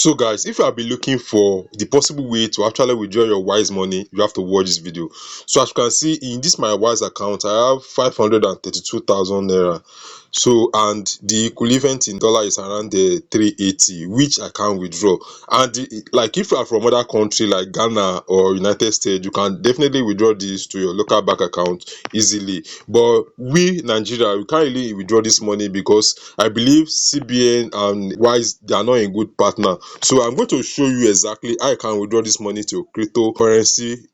So guys, if you have been looking for the possible way to actually withdraw your Wise money, you have to watch this video. So as you can see in this my Wise account, I have 532,000 naira. So and the equivalent in dollar is around the 380, which I can withdraw. And like if you are from other country like Ghana or United States, you can definitely withdraw this to your local bank account easily. But we Nigeria, we can't really withdraw this money because I believe CBN and Wise, they are not a good partner. So I'm going to show you exactly how I can withdraw this money to cryptocurrency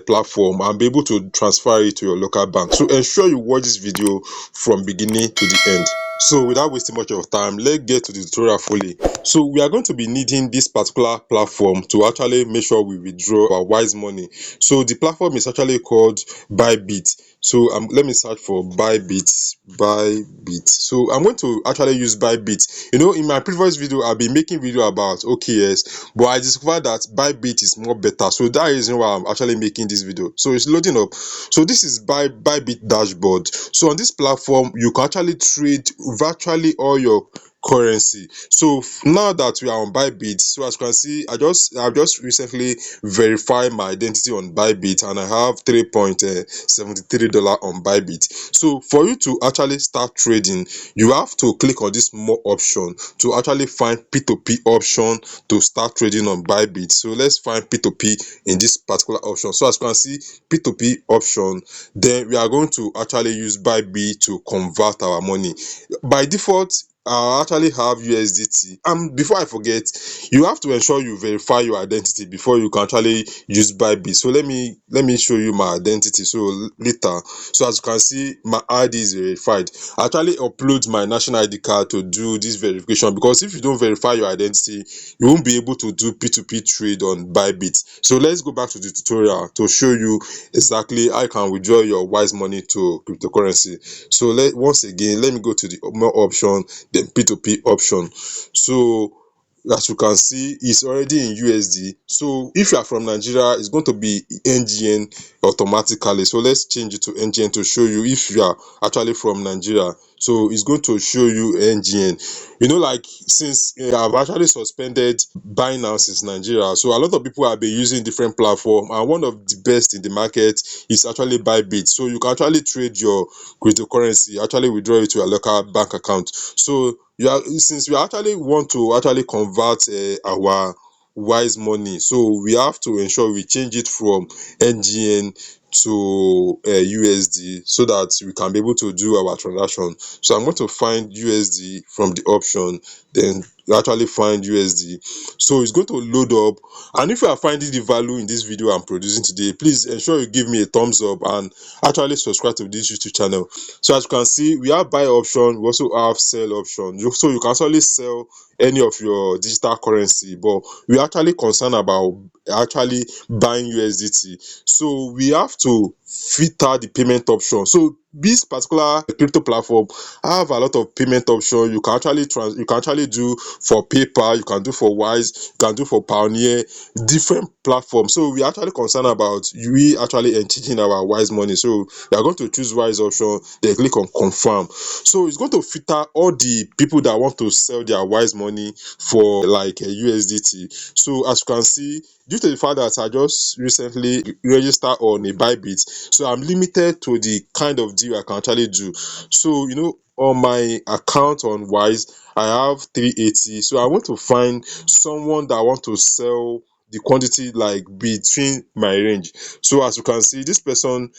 platform and be able to transfer it to your local bank. So ensure you watch this video from beginning to the end. So without wasting much of time, let's get to the tutorial fully. So we are going to be needing this particular platform to actually make sure we withdraw our Wise money. So the platform is actually called Bybit. So let me search for Bybit. So I'm going to actually use Bybit. In my previous video, I've been making video about OKS, but I discovered that Bybit is more better. So that is why I'm actually making this video. So it's loading up. So this is Bybit dashboard. So on this platform, you can actually trade virtually all your currency. So now that we are on Bybit, so as you can see, I've just recently verified my identity on Bybit, and I have $3.73 on Bybit. So for you to actually start trading, you have to click on this more option to actually find P2P option to start trading on Bybit. So let's find P2P in this particular option. So as you can see, P2P option, then we are going to actually use Bybit to convert our money. By default, I actually have USDT. And before I forget, you have to ensure you verify your identity before you can actually use Bybit. So let me show you my identity. So later, so as you can see, my ID is verified. I actually upload my national ID card to do this verification, because if you don't verify your identity, you won't be able to do P2P trade on Bybit. So let's go back to the tutorial to show you exactly how you can withdraw your Wise money to cryptocurrency. So once again, let me go to the more option, then P2P option. So as you can see, it's already in USD. So if you are from Nigeria, it's going to be NGN automatically. So let's change it to NGN to show you if you are actually from Nigeria. So it's going to show you NGN. Like since I've actually suspended Binance since Nigeria, so a lot of people have been using different platforms, and one of the best in the market is actually Bybit. So you can actually trade your cryptocurrency, actually withdraw it to your local bank account. So since we actually want to actually convert our Wise money, so we have to ensure we change it from NGN to USD, so that we can be able to do our transaction. So I'm going to find USD from the option, then actually find USD. So it's going to load up. And if you are finding the value in this video I'm producing today, please ensure you give me a thumbs up and actually subscribe to this YouTube channel. So as you can see, we have buy option, we also have sell option. So you can actually sell any of your digital currency, but we are actually concerned about actually buying USDT. So we have to filter the payment option. So this particular crypto platform have a lot of payment options. You can actually do for PayPal, you can do for Wise, you can do for Pioneer, different platforms. So we are actually concerned about we actually exchanging our Wise money. So we are going to choose Wise option, then click on confirm. So it's going to filter all the people that want to sell their Wise money for like a USDT. So as you can see, due to the fact that I just recently registered on a Bybit, so I'm limited to the kind of deal I can actually do. So on my account on Wise, I have 380. So I want to find someone that want to sell the quantity like between my range. So as you can see, this person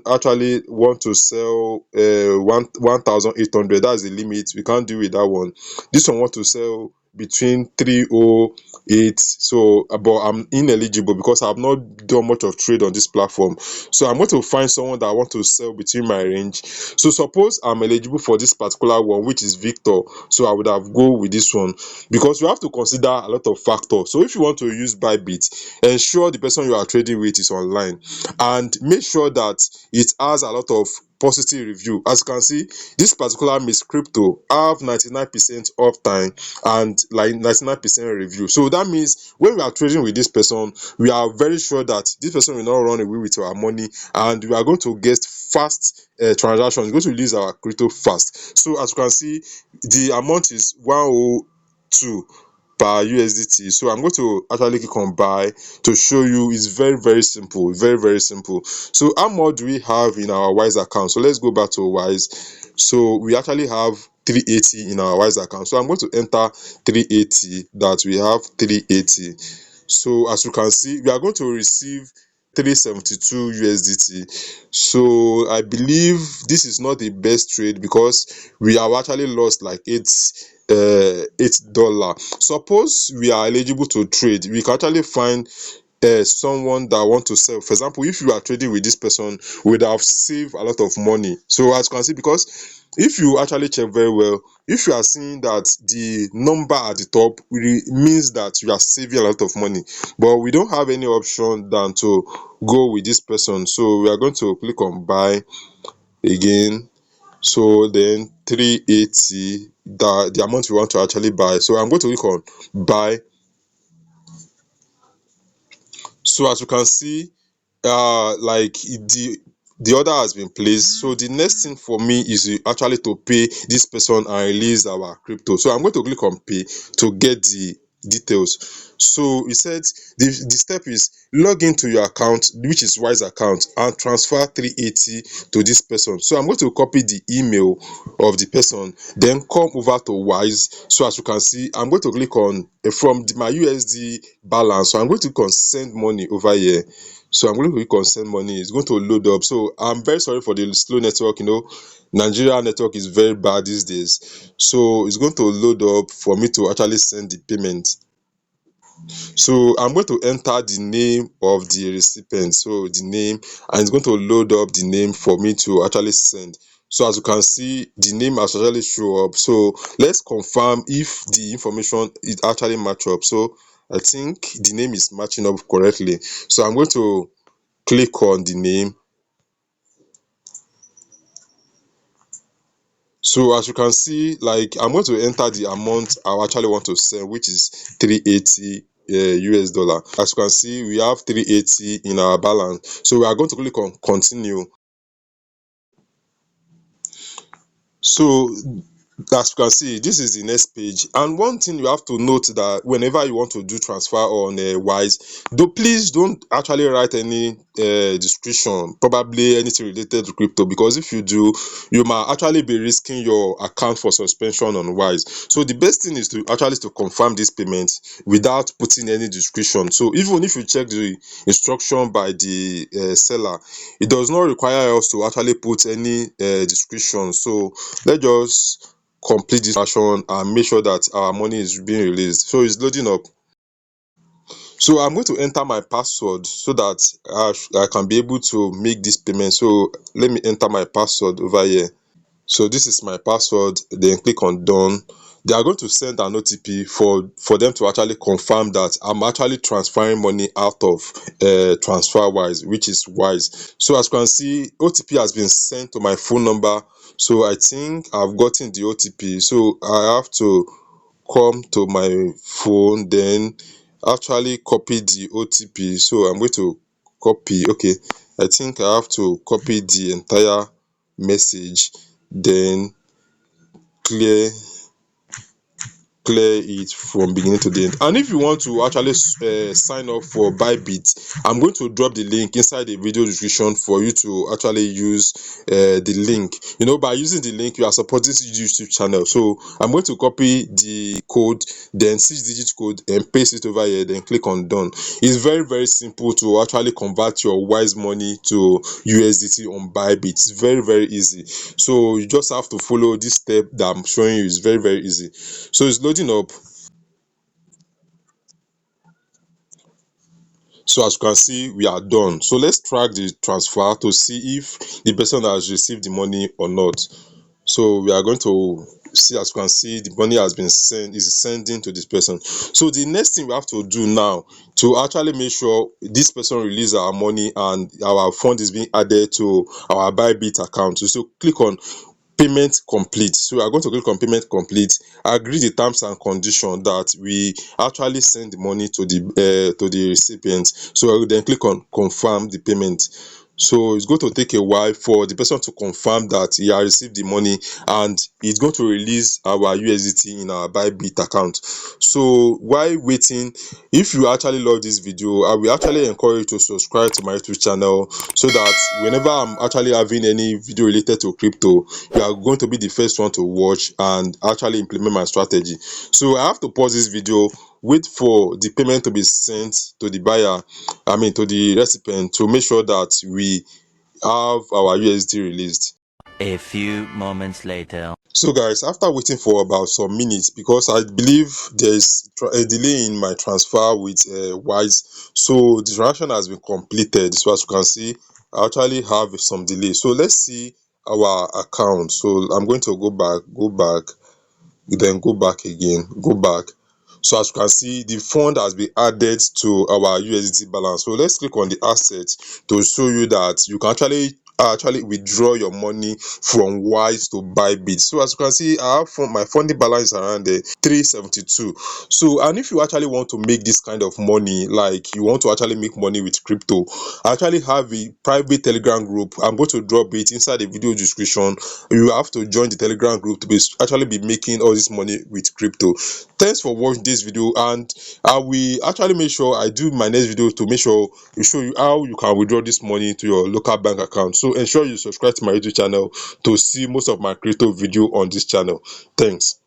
actually want to sell 1,800. That's the limit. We can't do with that one. This one want to sell between 308. So but I'm ineligible because I've not done much of trade on this platform. So I'm going to find someone that want to sell between my range. So suppose I'm eligible for this particular one, which is Victor, so I would have go with this one, because you have to consider a lot of factors. So if you want to use Bybit, ensure the person you are trading with is online, and make sure that it has a lot of positive review. As you can see, this particular Miss Crypto have 99% uptime and like 99% review. So that means when we are trading with this person, we are very sure that this person will not run away with our money, and we are going to get fast transactions, going to release our crypto fast. So as you can see, the amount is 102 per USDT. So I'm going to actually click on buy to show you. It's very very simple, very very simple. So how much do we have in our Wise account? So let's go back to Wise. So we actually have 380 in our Wise account. So I'm going to enter 380, that we have 380. So as you can see, we are going to receive 372 USDT. So I believe this is not the best trade, because we have actually lost like $8. Suppose we are eligible to trade, we can actually find someone that want to sell. For example, if you are trading with this person, we would have saved a lot of money. So as you can see, because if you actually check very well, if you are seeing that the number at the top means that you are saving a lot of money, but we don't have any option than to go with this person. So we are going to click on buy again. So then 380, the amount we want to actually buy. So I'm going to click on buy. So as you can see, like the order has been placed. So the next thing for me is actually to pay this person and release our crypto. So I'm going to click on pay to get the details. So it said the step is log into your account, which is Wise account, and transfer 380 to this person. So I'm going to copy the email of the person, then come over to Wise. So as you can see, I'm going to click on from my USD balance. So I'm going to click on send money over here. So I'm going to click on send money. It's going to load up. So I'm very sorry for the slow network. Nigeria network is very bad these days. So it's going to load up for me to actually send the payment. So I'm going to enter the name of the recipient. So the name, and it's going to load up the name for me to actually send. So as you can see, the name has actually show up. So let's confirm if the information is actually match up. So I think the name is matching up correctly. So I'm going to click on the name. So as you can see, like, I'm going to enter the amount I actually want to send, which is 380 US dollar. As you can see, we have 380 in our balance. So we are going to click on continue. So as you can see, this is the next page. And one thing you have to note, that whenever you want to do transfer on Wise, please don't actually write any description, probably anything related to crypto, because if you do, you might actually be risking your account for suspension on Wise. So the best thing is to actually to confirm this payment without putting any description. So even if you check the instruction by the seller, it does not require us to actually put any description. So let's just complete this action and make sure that our money is being released. So it's loading up. So I'm going to enter my password so that I can be able to make this payment. So let me enter my password over here. So this is my password. Then click on done. They are going to send an OTP for them to actually confirm that I'm actually transferring money out of TransferWise, which is Wise. So as you can see, OTP has been sent to my phone number. So I think I've gotten the OTP. So I have to come to my phone, then actually copy the OTP. So I'm going to copy. Okay, I think I have to copy the entire message, then clear it from beginning to the end. And if you want to actually sign up for Bybit, I'm going to drop the link inside the video description for you to actually use the link. By using the link, you are supporting this YouTube channel. So I'm going to copy the code, then 6-digit code, and paste it over here, then click on done. It's very very simple to actually convert your Wise money to USDT on Bybit. It's very very easy. So you just have to follow this step that I'm showing you. It's very very easy. So it's loading up. So as you can see, we are done. So let's track the transfer to see if the person has received the money or not. So we are going to see, as you can see, the money has been sending to this person. So the next thing we have to do now to actually make sure this person release our money and our fund is being added to our Bybit account. So click on payment complete. So we are going to click on payment complete, agree the terms and conditions that we actually send the money to the recipient. So I will then click on confirm the payment. So it's going to take a while for the person to confirm that he has received the money, and it's going to release our USDT in our Bybit account. So while waiting, if you actually love this video, I will actually encourage you to subscribe to my YouTube channel, so that whenever I'm actually having any video related to crypto, you are going to be the first one to watch and actually implement my strategy. So I have to pause this video, wait for the payment to be sent to the buyer, to the recipient, to make sure that we have our USD released. A few moments later. So guys, after waiting for about some minutes, because I believe there is a delay in my transfer with Wise, so the transaction has been completed. So as you can see, I actually have some delay. So let's see our account. So I'm going to go back, then go back again, go back. So as you can see, the fund has been added to our USDT balance. So let's click on the assets to show you that you can actually withdraw your money from Wise to Bybit. So as you can see, I have my funding balance is around 372. So, and if you actually want to make this kind of money, like you want to actually make money with crypto, I actually have a private Telegram group. I'm going to drop it inside the video description. You have to join the Telegram group to actually be making all this money with crypto. Thanks for watching this video, and I will actually make sure I do my next video to make sure we show you how you can withdraw this money to your local bank account. So ensure you subscribe to my YouTube channel to see most of my crypto video on this channel. Thanks.